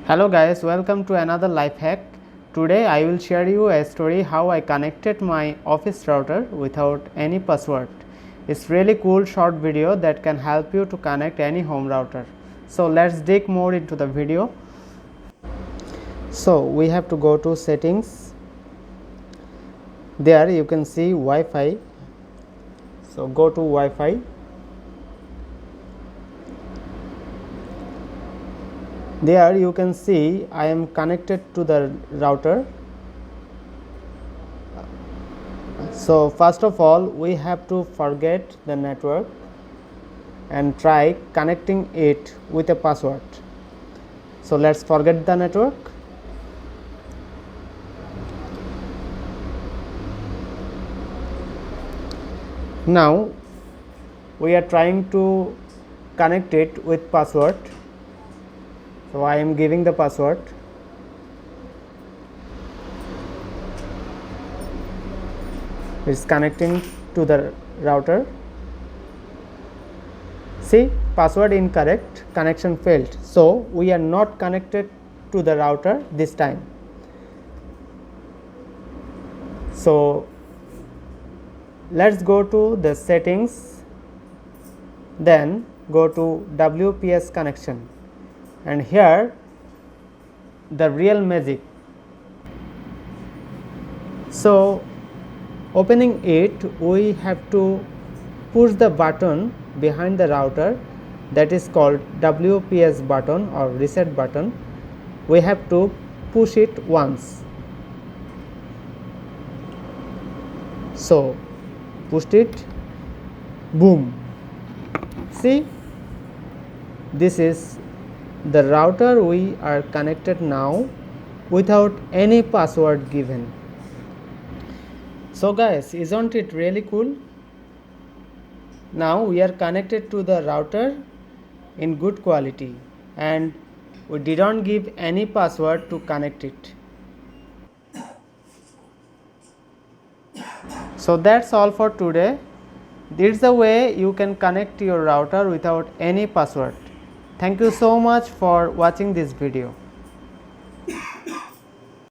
Hello guys, welcome to another life hack. Today I will share you a story how I connected my office router without any password. It's really cool short video that can help you to connect any home router. So let's dig more into the video. So we have to go to settings. There you can see Wi-Fi. So go to Wi-Fi. There you can see I am connected to the router. So first of all we have to forget the network and try connecting it with a password. So let's forget the network. Now we are trying to connect it with password. So I am giving the password. It's connecting to the router. See, password incorrect, connection failed. So we are not connected to the router this time. So let's go to the settings, then go to WPS connection, and here the real magic. So opening it, we have to push the button behind the router, that is called WPS button or reset button. We have to push it once. So pushed it, boom. See, this is the router we are connected now without any password given. So guys, isn't it really cool? Now we are connected to the router in good quality and we didn't give any password to connect it. So that's all for today. This is the way you can connect your router without any password. Thank you so much for watching this video.